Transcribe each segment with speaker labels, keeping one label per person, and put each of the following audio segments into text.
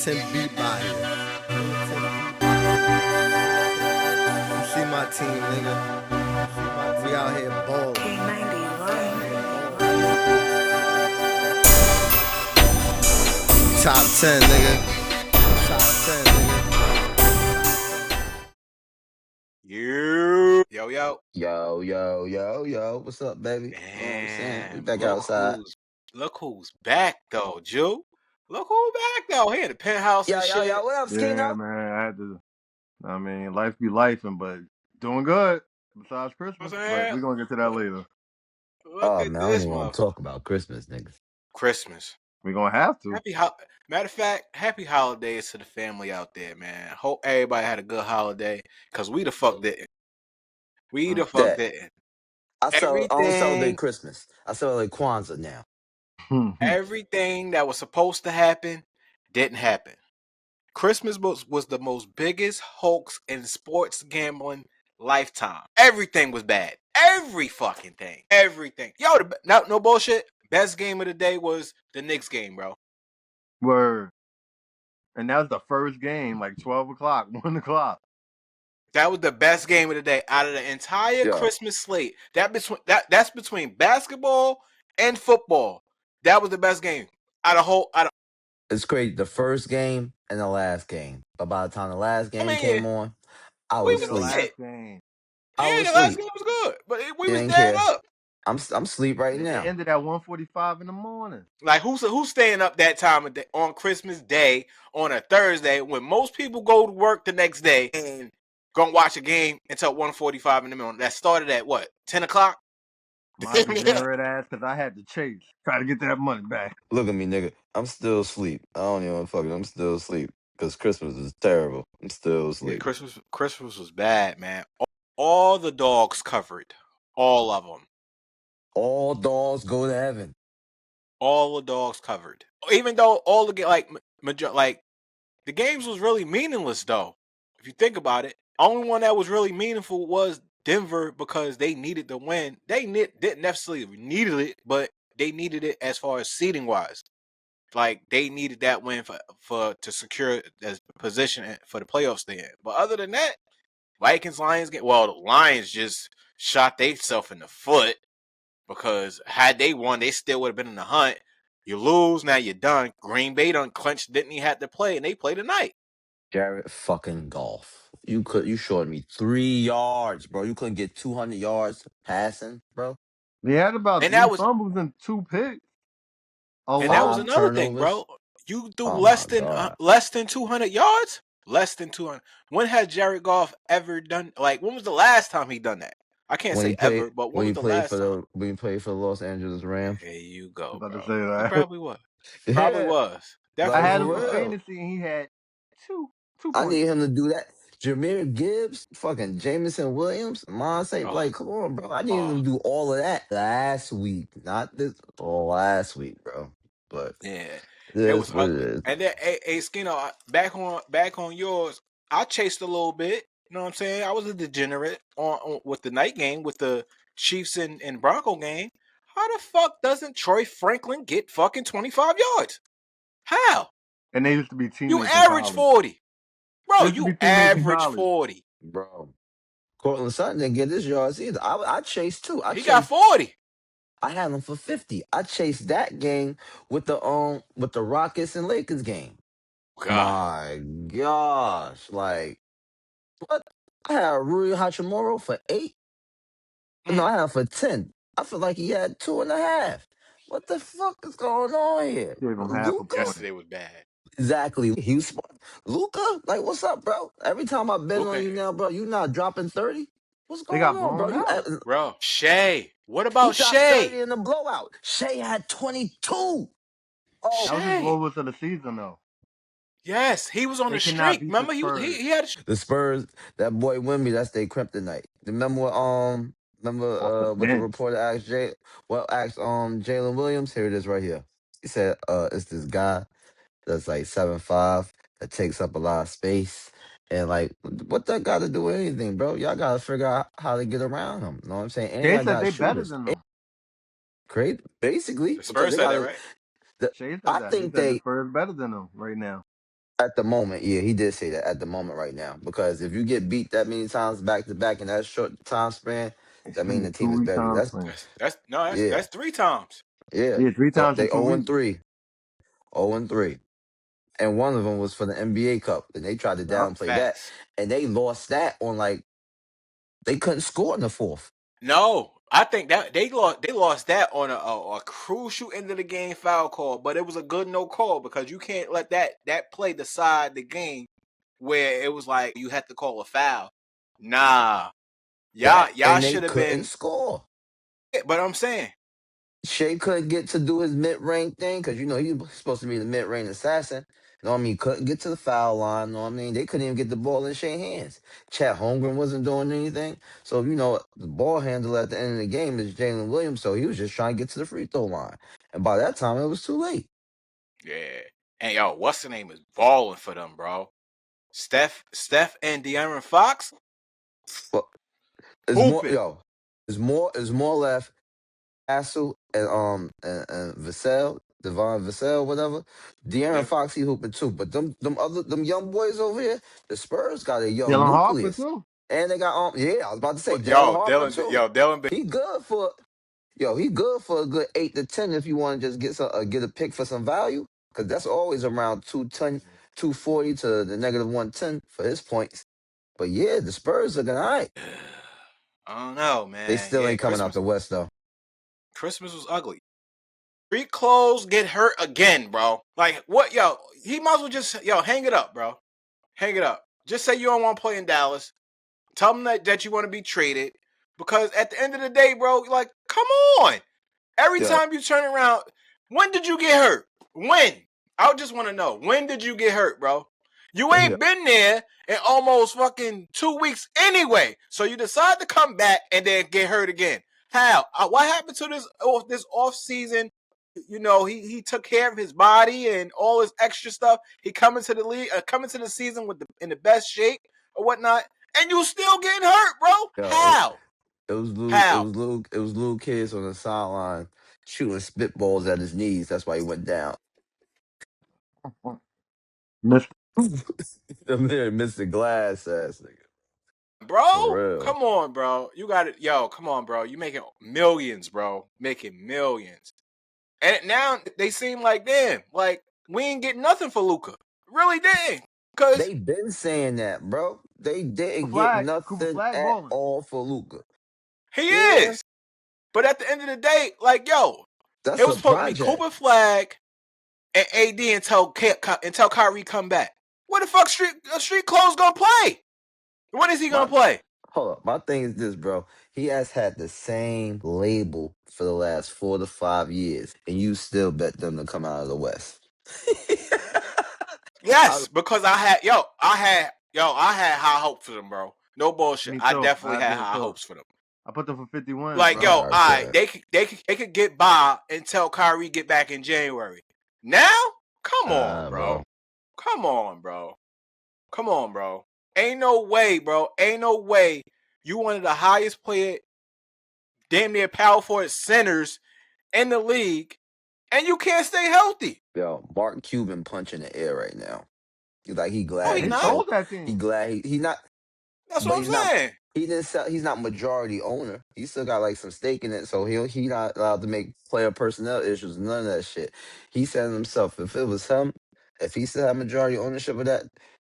Speaker 1: militant beat body. You see my team, nigga. We out here balling. Top 10, nigga. Top 10, nigga.
Speaker 2: Yo,
Speaker 3: What's up, baby?
Speaker 2: damn,
Speaker 3: You know what I'm saying? We back outside.
Speaker 2: look who's back though, Jew. Look who's back though. He in the penthouse and shit.
Speaker 3: What up,
Speaker 4: Yeah,
Speaker 3: Skino?
Speaker 4: man. I had to. I mean, life be lifing, but doing good. Besides
Speaker 2: You know
Speaker 4: Christmas,
Speaker 2: what I'm
Speaker 4: but
Speaker 2: saying?
Speaker 4: we're gonna get to that later.
Speaker 2: Look
Speaker 3: Oh
Speaker 2: at
Speaker 3: man, I don't
Speaker 2: this
Speaker 3: even want to
Speaker 2: motherfucker.
Speaker 3: talk about Christmas, niggas.
Speaker 2: Christmas.
Speaker 4: We're gonna have to.
Speaker 2: Matter of fact, happy holidays to the family out there, man. Hope everybody had a good holiday, cause we the fuck didn't. We the fuck
Speaker 3: That
Speaker 2: didn't.
Speaker 3: I don't celebrate
Speaker 2: Everything,
Speaker 3: Christmas. I celebrate Kwanzaa now.
Speaker 2: everything that was supposed to happen didn't happen. Christmas was the most biggest hoax in sports gambling lifetime. Everything was bad. Every fucking thing. Everything. Yo, no bullshit. Best game of the day was the Knicks game, bro.
Speaker 4: Word. And that was the first game, like 12 o'clock, 1 o'clock.
Speaker 2: That was the best game of the day out of the entire
Speaker 3: Yo.
Speaker 2: Christmas slate. That's between basketball and football. That was the best game.
Speaker 3: It's crazy. The first game and the last game. But by the time the last
Speaker 2: I
Speaker 3: game
Speaker 2: mean, yeah,
Speaker 3: came on, I
Speaker 2: we
Speaker 3: was
Speaker 4: Yeah,
Speaker 2: was
Speaker 4: the
Speaker 3: asleep.
Speaker 4: last
Speaker 2: lit.
Speaker 4: game.
Speaker 2: Yeah, the last
Speaker 3: Asleep.
Speaker 2: game was good, but we was
Speaker 3: Didn't
Speaker 2: dead
Speaker 3: care.
Speaker 2: up.
Speaker 3: I'm asleep right
Speaker 4: It
Speaker 3: now.
Speaker 4: ended at 1:45 in the morning.
Speaker 2: Like who's staying up that time of day, on Christmas Day on a Thursday when most people go to work the next day and gonna watch a game until 1:45 in the morning? That started at what, 10 o'clock?
Speaker 4: My degenerate ass, because I had to chase, try to get that money back.
Speaker 3: Look at me, nigga. I'm still asleep. I don't even fuck it. I'm still asleep. Because Christmas is terrible. I'm still
Speaker 2: Yeah,
Speaker 3: asleep.
Speaker 2: Christmas was bad, man. All the dogs covered, all of them.
Speaker 3: All dogs go to heaven.
Speaker 2: All the dogs covered. Even though all the like the games was really meaningless though. If you think about it, only one that was really meaningful was Denver because they needed the win. They didn't necessarily needed it, but they needed it as far as seeding wise. Like they needed that win for to secure the position for the playoffs they in. But other than that, Vikings Lions game. Well, the Lions just shot themselves in the foot because had they won, they still would have been in the hunt. You lose, now you're done. Green Bay done clinched, didn't he have to play, and they play tonight.
Speaker 3: Jared fucking Goff. You shorted me 3 yards, bro. You couldn't get 200 yards passing, bro.
Speaker 4: He had about
Speaker 2: And
Speaker 4: 3
Speaker 2: that was
Speaker 4: fumbles and 2 picks.
Speaker 2: and that was
Speaker 4: Alone.
Speaker 3: 5
Speaker 2: another thing,
Speaker 3: turnovers.
Speaker 2: bro. You threw
Speaker 3: Oh my god.
Speaker 2: less than 200 yards. Less than 200. When has Jared Goff ever done? Like, when was the last time he done that? I can't
Speaker 3: When
Speaker 2: say
Speaker 3: he played
Speaker 2: ever, but when
Speaker 3: when
Speaker 2: was
Speaker 3: he
Speaker 2: the
Speaker 3: played
Speaker 2: last
Speaker 3: for
Speaker 2: time?
Speaker 3: the Los Angeles Rams.
Speaker 2: There you
Speaker 4: I was
Speaker 2: go,
Speaker 4: about to
Speaker 2: bro.
Speaker 4: say
Speaker 2: He
Speaker 4: that.
Speaker 2: probably was. Probably
Speaker 3: Yeah.
Speaker 2: was.
Speaker 4: I
Speaker 3: Like
Speaker 2: Definitely
Speaker 4: had
Speaker 3: for
Speaker 4: him for
Speaker 2: was.
Speaker 3: real.
Speaker 4: fantasy, and he had two
Speaker 3: I
Speaker 4: points.
Speaker 3: need him to do that. Jameer Gibbs, fucking Jamison Williams, Monse,
Speaker 2: Oh,
Speaker 3: like, come on, bro. I need him
Speaker 2: oh,
Speaker 3: to do all of that last week. Not this last week, bro. But
Speaker 2: yeah.
Speaker 3: it
Speaker 2: It
Speaker 3: is
Speaker 2: was
Speaker 3: what it
Speaker 2: ugly.
Speaker 3: is.
Speaker 2: And then, hey, Skinner, back on yours. I chased a little bit. You know what I'm saying? I was a degenerate on with the night game with the Chiefs and Bronco game. How the fuck doesn't Troy Franklin get fucking 25 yards? How?
Speaker 4: And they used to be
Speaker 2: You
Speaker 4: teammates in
Speaker 2: average
Speaker 4: college.
Speaker 2: 40.
Speaker 4: They
Speaker 2: Bro,
Speaker 4: used to be
Speaker 2: you
Speaker 4: teammates in
Speaker 2: average
Speaker 4: college.
Speaker 2: 40.
Speaker 3: Bro. Cortland Sutton didn't get his yards either. I chased too.
Speaker 2: He got 40.
Speaker 3: I had him for 50. I chased that game with the Rockets and Lakers game.
Speaker 2: God.
Speaker 3: My gosh. Like, what? I had Rui Hachimura for 8. No,
Speaker 2: Mm.
Speaker 3: I had him for 10. I feel like he had 2.5. What the fuck is going on here?
Speaker 4: Gave him half a
Speaker 3: Luca?
Speaker 4: point.
Speaker 2: Yesterday was bad.
Speaker 3: Exactly. He was smart. Luca? Like, what's up, bro? Every time I bet on
Speaker 2: Luka,
Speaker 3: you now, bro, you not dropping 30? What's
Speaker 4: They
Speaker 3: going
Speaker 4: got
Speaker 3: on, bro?
Speaker 4: blown out.
Speaker 2: bro. Shea. What
Speaker 3: He
Speaker 2: about
Speaker 3: dropped 30
Speaker 2: Shea?
Speaker 3: in the blowout. Shea had 22. Oh,
Speaker 4: That was his
Speaker 2: Shea.
Speaker 4: lowest of the season, though.
Speaker 2: Yes, he was on
Speaker 4: They
Speaker 2: the
Speaker 4: cannot
Speaker 2: streak.
Speaker 4: beat the
Speaker 2: Remember,
Speaker 4: Spurs.
Speaker 2: he had a
Speaker 3: the Spurs, that boy Wimby, that's their kryptonite. Remember
Speaker 4: Off the
Speaker 3: what the
Speaker 4: bench.
Speaker 3: reporter asked Jalen Williams? Here it is right here. He said, it's this guy that's like 7'5" that takes up a lot of space. And like what that got to do with anything, bro? Y'all gotta figure out how to get around him. You know what I'm saying? And
Speaker 4: Jay
Speaker 3: y'all
Speaker 4: said
Speaker 3: got
Speaker 4: they better
Speaker 3: shooters.
Speaker 4: than them.
Speaker 3: Great, basically,
Speaker 2: The
Speaker 3: because
Speaker 2: Spurs
Speaker 3: they
Speaker 2: said that,
Speaker 3: got
Speaker 2: right?
Speaker 3: to.
Speaker 4: Shay said
Speaker 3: I
Speaker 4: that. He
Speaker 3: think
Speaker 4: said the
Speaker 3: they
Speaker 4: Spurs better than them right now.
Speaker 3: At the moment, yeah, he did say that at the moment right now. Because if you get beat that many times back to back in that short time span, that means the
Speaker 4: In
Speaker 3: team is
Speaker 4: 2 week
Speaker 3: better.
Speaker 4: time
Speaker 3: That's
Speaker 4: frame.
Speaker 3: yeah,
Speaker 2: That's 3 times.
Speaker 3: yeah.
Speaker 4: Yeah, 3 times
Speaker 3: They
Speaker 4: in 2
Speaker 3: 0 and
Speaker 4: weeks.
Speaker 3: 3, 0 and 3, and one of them was for the NBA Cup, and they tried to
Speaker 4: Yup.
Speaker 3: downplay that,
Speaker 2: Facts.
Speaker 3: and they lost that on like they couldn't score in the fourth.
Speaker 2: No, I think that they lost that on a crucial end of the game foul call, but it was a good no call because you can't let that play decide the game where it was like you had to call a foul. Nah,
Speaker 3: That
Speaker 2: y'all
Speaker 3: and they
Speaker 2: should have
Speaker 3: couldn't
Speaker 2: been.
Speaker 3: score.
Speaker 2: Yeah, but I'm saying,
Speaker 3: Shea couldn't get to do his mid range thing because he's supposed to be the mid range assassin. Couldn't get to the foul line. They couldn't even get the ball in Shea's hands. Chet Holmgren wasn't doing anything. So the ball handler at the end of the game is Jalen Williams. So he was just trying to get to the free throw line, and by that time it was too late.
Speaker 2: yeah. And yo, what's the name is balling for them, bro? Steph, and De'Aaron Fox
Speaker 3: But it's more
Speaker 2: hooping,
Speaker 3: yo, it's more left. Hassel and Vassell, Devon Vassell, whatever. De'Aaron
Speaker 2: yeah.
Speaker 3: Fox, he hooping too. But them young boys over here, the Spurs got a young
Speaker 4: Dylan Harper
Speaker 3: nucleus.
Speaker 4: too.
Speaker 3: And they got yeah, I was about to say Dylan
Speaker 2: Yo,
Speaker 3: Harper too.
Speaker 2: Dylan,
Speaker 3: He good for he good for a good 8 to 10 if you want to just get a pick for some value. Cause that's always around 210, 240 to the negative 110 for his points. But yeah, the Spurs looking all right.
Speaker 2: I don't know,
Speaker 3: They
Speaker 2: man.
Speaker 3: still
Speaker 2: Yeah,
Speaker 3: ain't coming out the West though.
Speaker 2: Christmas was ugly. Street clothes get hurt again, bro. Like what, yo? He might as well just hang it up, bro. Hang it up. Just say you don't want to play in Dallas. Tell them that you want to be traded. Because at the end of the day, bro, like, come on. Every
Speaker 3: Yo,
Speaker 2: time you turn around, when did you get hurt? When? I just want to know. When did you get hurt, bro? You
Speaker 3: yo,
Speaker 2: ain't been there in almost fucking 2 weeks anyway. So you decide to come back and then get hurt again. How? What happened to this off season? He took care of his body and all his extra stuff. He coming to the league, coming to the season in the best shape or whatnot, and you still getting hurt, bro.
Speaker 3: yo.
Speaker 2: How?
Speaker 3: It was little, it
Speaker 2: How?
Speaker 3: was little, it was little kids on the sideline shooting spitballs at his knees. That's why he went down.
Speaker 4: Missed.
Speaker 3: Them there Mr. Glass ass nigga. For
Speaker 2: Bro,
Speaker 3: real.
Speaker 2: come on, bro. You got it. Yo, come on, bro. You making millions, bro. Making millions. And now they seem like, damn, like we ain't getting nothing for Luca. Really didn't. Because
Speaker 3: They been saying that, bro. They didn't get
Speaker 4: Cooper
Speaker 3: nothing
Speaker 4: Flag
Speaker 3: at
Speaker 4: balling.
Speaker 3: all for Luca.
Speaker 2: he
Speaker 3: Yeah,
Speaker 2: is. But at the end of the day, like, yo,
Speaker 3: that's
Speaker 2: it
Speaker 3: a
Speaker 2: was supposed to be
Speaker 3: project.
Speaker 2: Cooper Flag and AD until Kyrie come back. What the fuck street clothes gonna play? When is he gonna
Speaker 3: My
Speaker 2: play?
Speaker 3: hold up. My thing is this, bro. He has had the same label for the last 4 to 5 years, and you still bet them to come out of the West. I,
Speaker 2: Yes, because I had high hopes for them, bro. No bullshit.
Speaker 4: Me
Speaker 2: I
Speaker 4: too.
Speaker 2: definitely
Speaker 4: I
Speaker 2: had
Speaker 4: did
Speaker 2: high
Speaker 4: too.
Speaker 2: hopes for them.
Speaker 4: I put them for 50 wins,
Speaker 2: Like,
Speaker 4: bro.
Speaker 2: yo, all right,
Speaker 3: okay.
Speaker 2: they could get by until Kyrie get back in January. Now, come on,
Speaker 3: Bro.
Speaker 2: bro. Come on, bro. Come on, bro. Ain't no way, bro. Ain't no way you one of the highest paid, damn near power forward centers in the league, and you can't stay healthy.
Speaker 3: Yo, Mark Cuban punching the air right now. He's like he
Speaker 2: No,
Speaker 3: glad
Speaker 2: he
Speaker 4: He
Speaker 3: he
Speaker 2: not.
Speaker 3: sold.
Speaker 4: sold that
Speaker 3: He
Speaker 4: team.
Speaker 3: glad he not.
Speaker 2: That's
Speaker 3: But
Speaker 2: what I'm
Speaker 3: he's not.
Speaker 2: saying.
Speaker 3: He didn't sell. He's not majority owner. He still got like some stake in it. So he not allowed to make player personnel issues. None of that shit. He said himself, if it was him, if he still had majority ownership of that,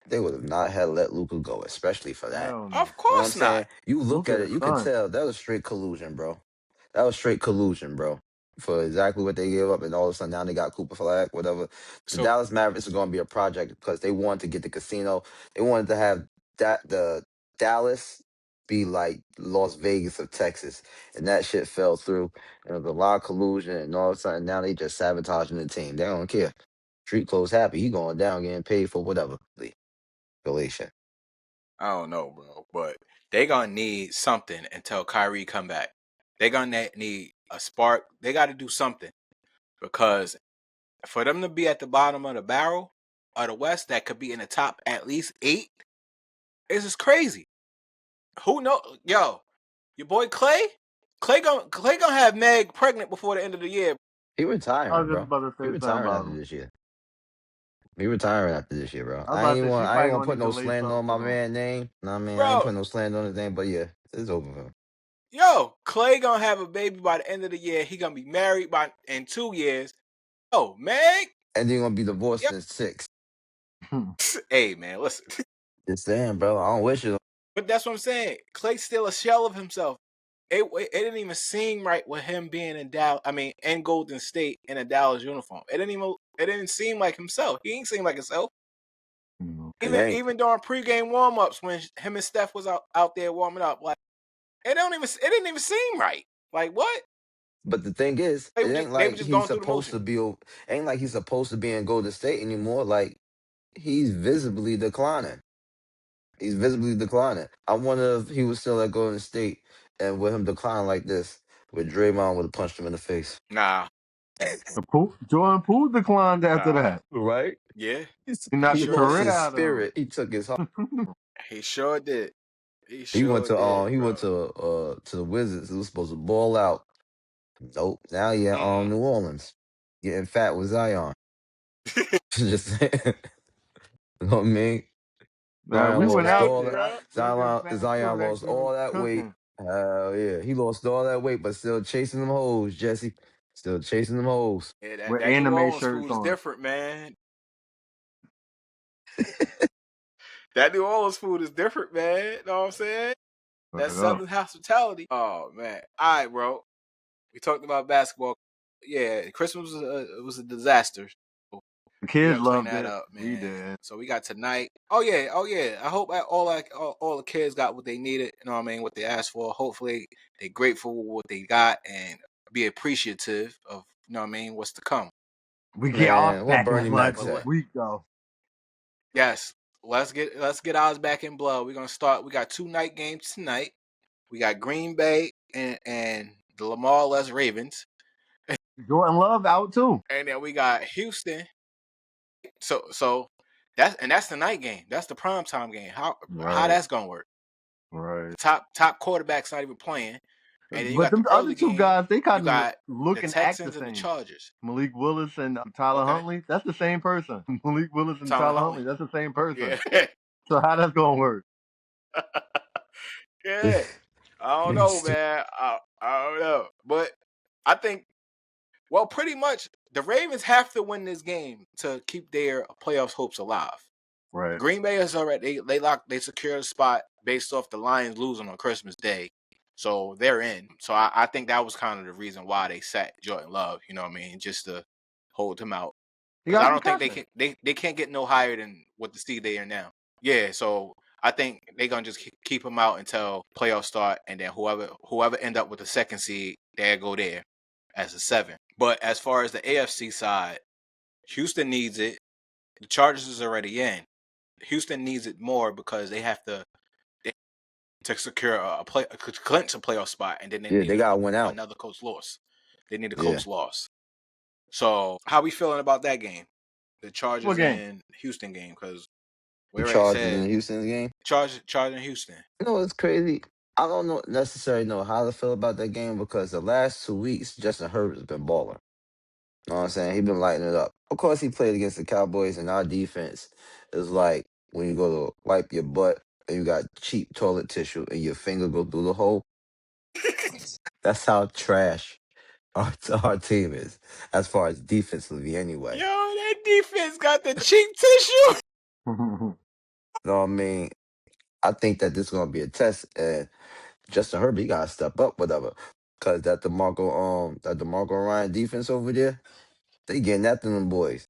Speaker 3: they would have not had let Luca go, especially for that.
Speaker 4: Hell no.
Speaker 2: Of
Speaker 3: You know what I'm
Speaker 2: course not.
Speaker 3: saying? You look at
Speaker 4: Luka
Speaker 3: it,
Speaker 4: is
Speaker 3: you could
Speaker 4: done.
Speaker 3: tell that was straight collusion, bro. That was straight collusion, bro. For exactly what they gave up, and all of a sudden now they got Cooper Flag, whatever. The
Speaker 2: So
Speaker 3: Dallas Mavericks are going to be a project because they wanted to get the casino. They wanted to have the Dallas be like Las Vegas of Texas, and that shit fell through. And there was a lot of collusion, and all of a sudden now they just sabotaging the team. They don't care. Street clothes happy. He going down getting paid for whatever. Relation.
Speaker 2: I don't know, bro, but they gonna need something until Kyrie come back. They gonna need a spark. They got to do something because for them to be at the bottom of the barrel of the West, that could be in the top at least 8. This is crazy. Who know? Yo, your boy Clay. Clay gonna have Meg pregnant before the end of the year.
Speaker 3: He
Speaker 4: I
Speaker 3: retiring,
Speaker 4: was just
Speaker 3: bro.
Speaker 4: about to
Speaker 3: He
Speaker 4: say something
Speaker 3: retiring
Speaker 4: about
Speaker 3: after
Speaker 4: him.
Speaker 3: this year. He retiring after this year, bro.
Speaker 4: I was about to say she
Speaker 3: I ain't
Speaker 4: probably
Speaker 3: gonna
Speaker 4: gonna
Speaker 3: put
Speaker 4: need to
Speaker 3: no
Speaker 4: lace
Speaker 3: slander
Speaker 4: up
Speaker 3: on my
Speaker 4: for them.
Speaker 3: man name. Nah, I mean, I ain't
Speaker 2: Bro,
Speaker 3: putting no slander on his name, but yeah, it's over for him.
Speaker 2: yo, Clay gonna have a baby by the end of the year. He gonna be married in 2 years. Oh, Meg.
Speaker 3: And then gonna be divorced
Speaker 2: Yo,
Speaker 3: in 6.
Speaker 2: hey man, listen.
Speaker 3: Just saying, bro. I don't wish it.
Speaker 2: But that's what I'm saying. Clay's still a shell of himself. It didn't even seem right with him being in Dallas. I mean, in Golden State in a Dallas uniform. It didn't seem like himself. He ain't seem like himself.
Speaker 3: It ain't.
Speaker 2: Even during pregame warm ups when him and Steph was out there warming up, like it didn't even seem right. Like what?
Speaker 3: But the thing is, it ain't
Speaker 2: They were
Speaker 3: like
Speaker 2: just
Speaker 3: he's
Speaker 2: going through the
Speaker 3: supposed
Speaker 2: motion.
Speaker 3: to be. Ain't like he's supposed to be in Golden State anymore. Like he's visibly declining. He's visibly declining. I wonder if he was still at Golden State and with him decline like this, with Draymond would have punched him in the face.
Speaker 2: Nah,
Speaker 4: Jordan Poole declined after
Speaker 2: nah.
Speaker 4: that.
Speaker 3: Right?
Speaker 2: Yeah,
Speaker 4: He
Speaker 2: he
Speaker 4: knocked
Speaker 3: He
Speaker 4: the
Speaker 2: sure
Speaker 3: lost
Speaker 4: career
Speaker 2: did.
Speaker 3: his
Speaker 4: out of
Speaker 3: spirit. He took his heart.
Speaker 4: him.
Speaker 2: He sure did. He
Speaker 3: He went
Speaker 2: sure did, bro.
Speaker 3: to the Wizards. He was supposed to ball out. Nope. Now he in
Speaker 2: Mm-mm.
Speaker 3: New Orleans, getting fat with Zion. Just saying. You know what I mean?
Speaker 4: Nah, we
Speaker 3: Zion
Speaker 4: went
Speaker 3: lost
Speaker 4: out
Speaker 2: Exactly,
Speaker 3: all that.
Speaker 4: there.
Speaker 2: bro.
Speaker 4: Nigga fat
Speaker 3: Zion
Speaker 4: quarterback
Speaker 3: lost
Speaker 4: said was
Speaker 3: all that weight.
Speaker 4: cooking.
Speaker 3: Hell yeah, he lost all that weight, but still chasing them hoes, Jesse. Still chasing them hoes.
Speaker 2: Yeah,
Speaker 4: With
Speaker 2: that New
Speaker 4: anime
Speaker 2: Orleans
Speaker 4: shirts
Speaker 2: food is
Speaker 4: on.
Speaker 2: different, man. That New Orleans food is different, man. Know what I'm saying? That
Speaker 4: Right up.
Speaker 2: Southern hospitality. Oh man. All right, bro. We talked about basketball. Yeah, Christmas was a disaster.
Speaker 4: The
Speaker 2: We
Speaker 4: kids
Speaker 2: gotta clean
Speaker 4: loved
Speaker 2: that
Speaker 4: it.
Speaker 2: up,
Speaker 4: We
Speaker 2: man.
Speaker 4: did.
Speaker 2: So we got tonight. Oh yeah. I hope all the kids got what they needed. You know what I mean? What they asked for. Hopefully they're grateful for what they got and be appreciative of you know what I mean what's to come.
Speaker 4: We get ours
Speaker 3: Man, what
Speaker 4: back in
Speaker 3: Bernie
Speaker 4: blood
Speaker 3: Mac
Speaker 2: But
Speaker 4: this
Speaker 3: say?
Speaker 4: week though.
Speaker 2: yes, let's get ours back in blood. We're gonna start. We got 2 night games tonight. We got Green Bay and the Lamar Les Ravens,
Speaker 4: Jordan Love out too.
Speaker 2: and then we got Houston. So that's the night game. That's the prime time game. How
Speaker 4: Right.
Speaker 2: that's gonna work?
Speaker 4: Right.
Speaker 2: The top quarterback's not even playing, and then you
Speaker 4: But
Speaker 2: got the
Speaker 4: them other
Speaker 2: early
Speaker 4: two
Speaker 2: game.
Speaker 4: guys, they
Speaker 2: You
Speaker 4: kind of
Speaker 2: got the
Speaker 4: looking act the
Speaker 2: Texans and the
Speaker 4: same.
Speaker 2: Chargers.
Speaker 4: Malik Willis and Tyler
Speaker 2: Okay,
Speaker 4: Huntley, that's the same person. Malik Willis and
Speaker 2: Tyler
Speaker 4: Tyler
Speaker 2: Huntley.
Speaker 4: Huntley, that's the same person.
Speaker 2: Yeah,
Speaker 4: So how that's gonna work?
Speaker 2: yeah. I don't know, man. I don't know, but I think well, pretty much the Ravens have to win this game to keep their playoffs hopes alive.
Speaker 4: Right.
Speaker 2: Green Bay is already they secure a spot based off the Lions losing on Christmas Day. So they're in. So I think that was kind of the reason why they sat Jordan Love, you know what I mean, just to hold him out.
Speaker 4: He
Speaker 2: Because
Speaker 4: got
Speaker 2: I
Speaker 4: a
Speaker 2: don't think
Speaker 4: concussion.
Speaker 2: they can't get no higher than what the seed they are now. Yeah, so I think they're gonna just keep him out until playoffs start, and then whoever end up with the second seed, they go there as a 7. But as far as the AFC side, Houston needs it. The Chargers is already in. Houston needs it more because they have to secure clinch a playoff spot, and then they
Speaker 3: Yeah,
Speaker 2: need
Speaker 3: they got one out.
Speaker 2: another coach loss. They need a
Speaker 3: Yeah,
Speaker 2: coach loss. So how we feeling about that game, the
Speaker 4: What
Speaker 2: Chargers
Speaker 4: game?
Speaker 2: and Houston game? Because we
Speaker 3: the
Speaker 2: already
Speaker 3: Chargers in
Speaker 2: said
Speaker 3: Houston's game.
Speaker 2: Chargers and Houston.
Speaker 3: You know, it's crazy. I don't necessarily know how to feel about that game because the last 2 weeks, Justin Herbert's been balling. You know what I'm saying? He been lighting it up. Of course, he played against the Cowboys, and our defense is like when you go to wipe your butt and you got cheap toilet tissue and your finger go through the hole. That's how trash our team is, as far as defensively,
Speaker 2: Yo,
Speaker 3: anyway.
Speaker 2: that defense got the cheap tissue.
Speaker 3: You know what I mean? I think that this is gonna be a test, and Justin Herbert, he gotta step up, whatever. Cause that DeMarco Ryan defense over there, they getting after them boys.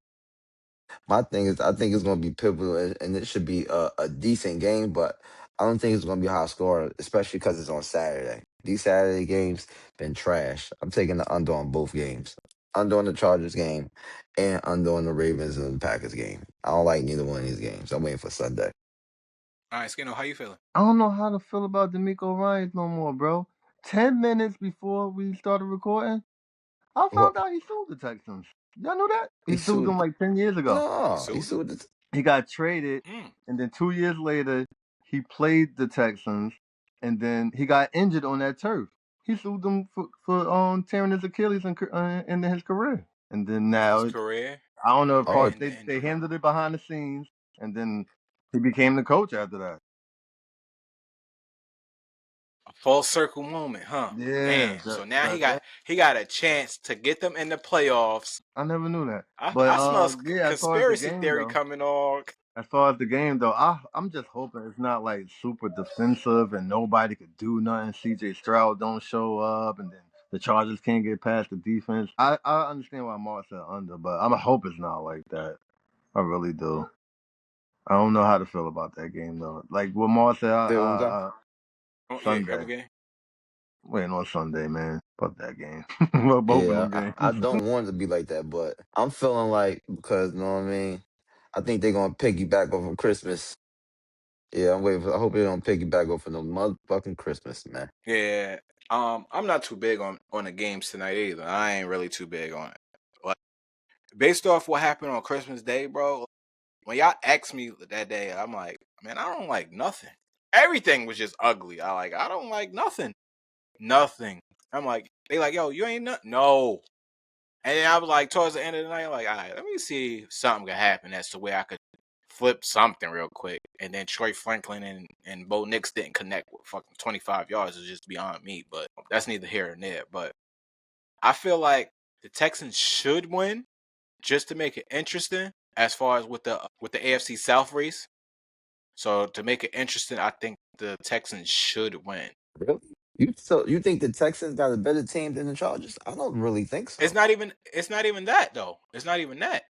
Speaker 3: My thing is, I think it's gonna be pivotal, and it should be a decent game, but I don't think it's gonna be high scoring, especially because it's on Saturday. These Saturday games been trash. I'm taking the under on both games, under on the Chargers game, and under on the Ravens and the Packers game. I don't like neither one of these games. I'm waiting for Sunday.
Speaker 2: All right, Skino, how you feeling?
Speaker 4: I don't know how to feel about D'Amico Ryans no more, bro. 10 minutes before we started recording, I
Speaker 3: What
Speaker 4: found out he sued the Texans. Y'all know that?
Speaker 3: he
Speaker 4: He sued them
Speaker 3: sued?
Speaker 4: like 10 years ago.
Speaker 2: He
Speaker 3: No, he
Speaker 2: sued them.
Speaker 3: sued.
Speaker 4: He got traded,
Speaker 2: Mm.
Speaker 4: and then 2 years later, he played the Texans, and then he got injured on that turf. He sued them for tearing his Achilles in his career. And then
Speaker 2: His
Speaker 4: now,
Speaker 2: career.
Speaker 4: I don't know if
Speaker 3: Oh,
Speaker 4: they handled it behind the scenes, and then he became the coach after that.
Speaker 2: A full circle moment, huh?
Speaker 4: Yeah,
Speaker 2: Man, so now
Speaker 4: but that,
Speaker 2: he got a chance to get them in the playoffs.
Speaker 4: I never knew that.
Speaker 2: I smell
Speaker 4: Yeah, as far as the
Speaker 2: conspiracy
Speaker 4: game
Speaker 2: theory
Speaker 4: though,
Speaker 2: coming on.
Speaker 4: I'm just hoping it's not like super defensive and nobody could do nothing. CJ Stroud don't show up, and then the Chargers can't get past the defense. I understand why Mark said under, but I hope it's not like that. I really do. I don't know how to feel about that game though. Like what Mark said,
Speaker 3: say it one time.
Speaker 2: Oh, yeah, come
Speaker 4: Sunday.
Speaker 2: again.
Speaker 4: Waiting on Sunday, man. Fuck that game. Both of
Speaker 3: Yeah,
Speaker 4: them
Speaker 3: I
Speaker 4: games.
Speaker 3: don't want it to be like that, but I'm feeling like because you know what I mean. I think they're gonna piggyback off of Christmas. Yeah, I'm waiting. I hope they don't piggyback off of no motherfucking Christmas, man.
Speaker 2: Yeah. I'm not too big on the games tonight either. I ain't really too big on it. Like, based off what happened on Christmas Day, bro. When y'all asked me that day, I'm like, man, I don't like nothing. Everything was just ugly. I don't like nothing. Nothing. I'm like, they like, yo, you ain't nothing. No. And then I was like, towards the end of the night, like, all right, let me see if something could happen. That's the way I could flip something real quick. And then Troy Franklin and Bo Nix didn't connect with fucking 25 yards. Is just beyond me. But that's neither here nor there. But I feel like the Texans should win just to make it interesting as far as with the AFC South race. So to make it interesting, I think the Texans should win.
Speaker 3: Really? You think the Texans got a better team than the Chargers? I don't really think so.
Speaker 2: It's not even that though. It's not even that.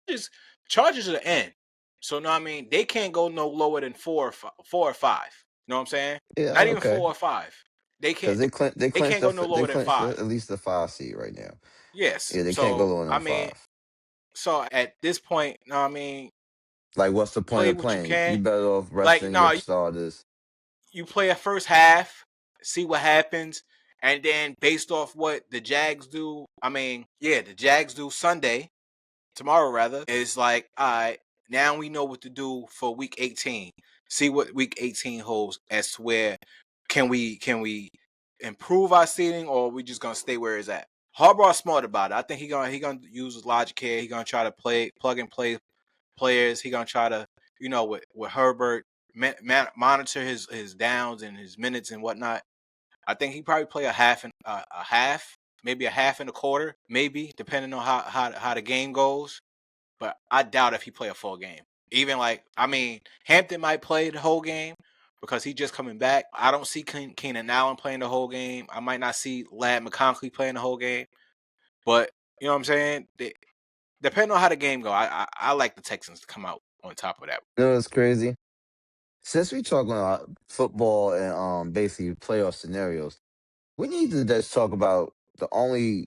Speaker 2: Just Chargers are the end. So no, I mean they can't go no lower than 4 or 5. You know what I'm saying?
Speaker 3: Yeah,
Speaker 2: Not even
Speaker 3: okay.
Speaker 2: 4 or 5. They
Speaker 3: Because
Speaker 2: can't
Speaker 3: they
Speaker 2: they
Speaker 3: clinched
Speaker 2: can't go no
Speaker 3: they
Speaker 2: lower than
Speaker 3: clinched at
Speaker 2: 5.
Speaker 3: least the 5 seed right now.
Speaker 2: Yes.
Speaker 3: Yeah, they can't go
Speaker 2: So
Speaker 3: lower
Speaker 2: I
Speaker 3: than
Speaker 2: mean,
Speaker 3: 5.
Speaker 2: so at this point, no, I mean,
Speaker 3: Like, what's the point
Speaker 2: play
Speaker 3: of
Speaker 2: what you
Speaker 3: playing? You
Speaker 2: can.
Speaker 3: better off
Speaker 2: Like
Speaker 3: resting your
Speaker 2: no,
Speaker 3: starters.
Speaker 2: you play a first half, see what happens, and then based off what the Jags do, I mean, yeah, the Jags do Sunday, tomorrow rather, is like, all right, now we know what to do for week 18. See what week 18 holds as to where can we improve our seating or are we just gonna stay where it's at. Harbaugh's smart about it. I think he gonna use his logic here. He gonna try to plug and play players. He gonna try to, with Herbert, monitor his downs and his minutes and whatnot. I think he probably play a half, maybe a half and a quarter, maybe depending on how the game goes. But I doubt if he play a full game. Even like, I mean, Hampton might play the whole game because he just coming back. I don't see Keenan Allen playing the whole game. I might not see Lad McConkey playing the whole game. But you know what I'm saying? Depending on how the game go, I like the Texans to come out on top of that.
Speaker 3: You know what's crazy? Since we talking about football and basically playoff scenarios, we need to just talk about the only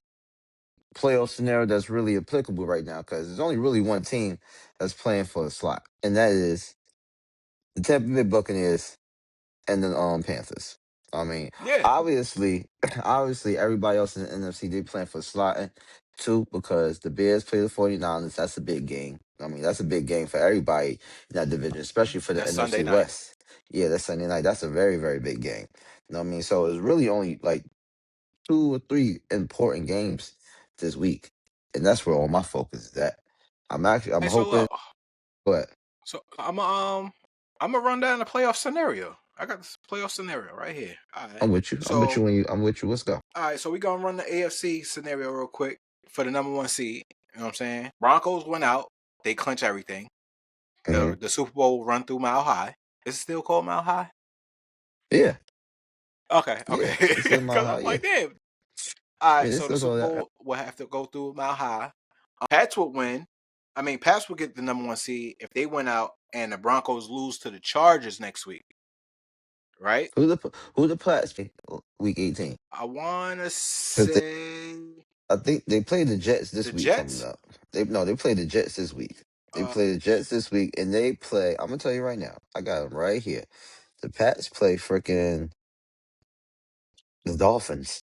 Speaker 3: playoff scenario that's really applicable right now because there's only really one team that's playing for a slot, and that is the Tampa Bay Buccaneers and the Panthers. I mean,
Speaker 2: Yeah,
Speaker 3: obviously, obviously, everybody else in the NFC they playing for slotting too because the Bears play the 49ers. That's a big game. I mean, that's a big game for everybody in that division, especially for the
Speaker 2: that's Sunday
Speaker 3: NFC
Speaker 2: night.
Speaker 3: West. Yeah, that's Sunday night. That's a very, very big game. You know what I mean? So it's really only like 2 or 3 important games this week, and that's where all my focus is at. I'm
Speaker 2: Hey, so
Speaker 3: hoping.
Speaker 2: look,
Speaker 3: But
Speaker 2: so I'm gonna run down the playoff scenario. I got this playoff scenario right here. All right.
Speaker 3: I'm with you. I'm with
Speaker 2: So
Speaker 3: you when you. I'm with you. Let's go.
Speaker 2: all right, so we gonna run the AFC scenario real quick for the number 1 seed. You know what I'm saying? Broncos went out. They clinch everything.
Speaker 3: Hmm.
Speaker 2: The Super Bowl run through Mile High. Is it still called Mile High?
Speaker 3: Yeah,
Speaker 2: Okay,
Speaker 3: yeah.
Speaker 2: okay.
Speaker 3: It's in my
Speaker 2: Because
Speaker 3: high.
Speaker 2: I'm
Speaker 3: Yeah,
Speaker 2: like, damn. All
Speaker 3: yeah.
Speaker 2: right,
Speaker 3: It's
Speaker 2: so the
Speaker 3: still
Speaker 2: Super
Speaker 3: all that.
Speaker 2: Bowl will have to go through Mile High. Pats would win. I mean, Pats would get the number 1 seed if they went out and the Broncos lose to the Chargers next week, right?
Speaker 3: Who the Pats play week 18?
Speaker 2: I wanna
Speaker 3: Because
Speaker 2: say
Speaker 3: I think they play the Jets this
Speaker 2: the
Speaker 3: week coming
Speaker 2: Jets.
Speaker 3: up. They play the Jets this week. They
Speaker 2: Uh,
Speaker 3: play the Jets this week, and they play. I'm gonna tell you right now. I got them right here. The Pats play freaking the Dolphins.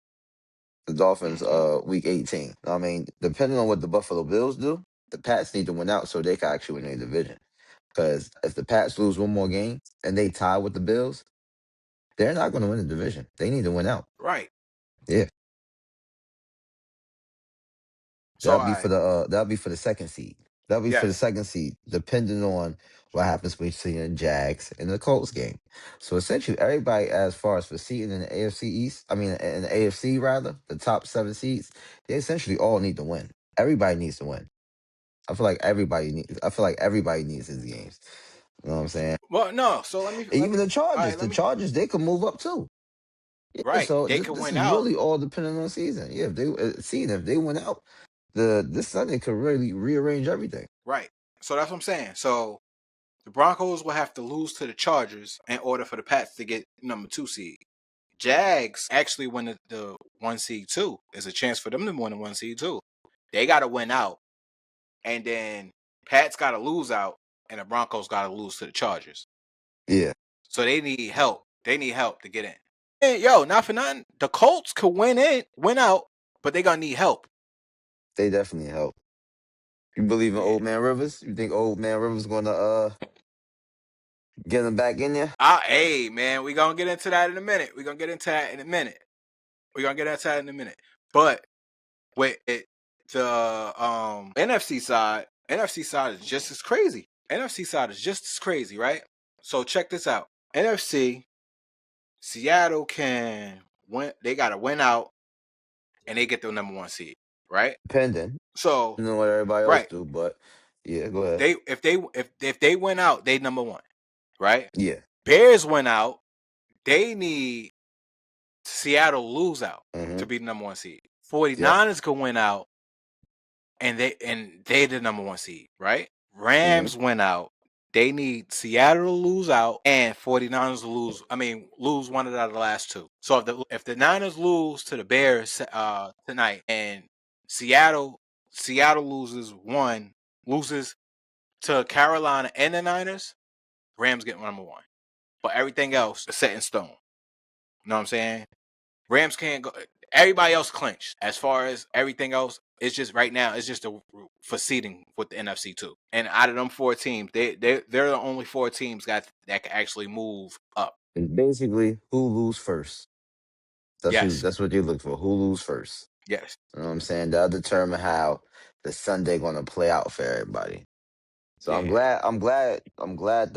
Speaker 3: The Dolphins,
Speaker 2: mhm.
Speaker 3: week 18. I mean, depending on what the Buffalo Bills do, the Pats need to win out so they can actually win their division. Because if the Pats lose one more game and they tie with the Bills, they're not going to win the division. They need to win out.
Speaker 2: Right.
Speaker 3: Yeah.
Speaker 2: So
Speaker 3: that'll be for the second seed. That'll be for the
Speaker 2: yes.
Speaker 3: second seed, depending on what happens between the Jags and the Colts game. So essentially, everybody, as far as for seeding in the AFC East, I mean in the AFC rather, the top seven seeds, they essentially all need to win. Everybody needs to win. I feel like everybody needs these games. You know what I'm saying?
Speaker 2: Well, no. So let me
Speaker 3: Even the
Speaker 2: all
Speaker 3: Chargers,
Speaker 2: right, let
Speaker 3: the
Speaker 2: me
Speaker 3: Chargers, they could move up too. Yeah,
Speaker 2: right.
Speaker 3: so
Speaker 2: They could
Speaker 3: this
Speaker 2: win
Speaker 3: is
Speaker 2: out.
Speaker 3: really all depending on season. Yeah, if they went out, this Sunday could really rearrange everything.
Speaker 2: Right. So that's what I'm saying. So the Broncos will have to lose to the Chargers in order for the Pats to get number 2 seed. Jags actually win the 1 seed too. There's a chance for them to win the 1 seed too. They got to win out, and then Pats got to lose out, and the Broncos got to lose to the Chargers.
Speaker 3: Yeah,
Speaker 2: So they need help. They need help to get in. And yo, not for nothing, the Colts could win out, but they gonna need help.
Speaker 3: they definitely help. You believe in
Speaker 2: Yeah.
Speaker 3: Old Man Rivers? You think Old Man Rivers gonna get him back in there?
Speaker 2: Hey man, we gonna get into that in a minute. But with the NFC side is just as crazy. Right? So check this out. NFC, Seattle can win. They gotta win out, and they get the number 1 seed. Right?
Speaker 3: Depending,
Speaker 2: So
Speaker 3: you know what everybody else
Speaker 2: right,
Speaker 3: do, but yeah, go ahead.
Speaker 2: if they win out, they number 1. Right?
Speaker 3: Yeah.
Speaker 2: Bears win out. They need Seattle lose out
Speaker 3: Mm-hmm.
Speaker 2: to be the number 1 seed.
Speaker 3: Yep.
Speaker 2: 49ers could win out, and they the number 1 seed, right?
Speaker 3: Mm-hmm.
Speaker 2: Rams went out. They need Seattle to lose out and 49ers to lose one out of the last 2. So if the Niners lose to the Bears tonight, and Seattle loses to Carolina and the Niners, Rams get number 1. But everything else is set in stone. You know what I'm saying? Rams can't go. Everybody else clinched. As far as everything else, it's just right now. It's just for seeding with the NFC too. And out of them 4 teams, they're the only 4 teams that can actually move up.
Speaker 3: And basically, who lose first?
Speaker 2: Yes,
Speaker 3: That's what you look for. Who lose first?
Speaker 2: yes,
Speaker 3: You know what I'm saying? That'll determine how the Sunday gonna play out for everybody. So
Speaker 2: yeah.
Speaker 3: I'm glad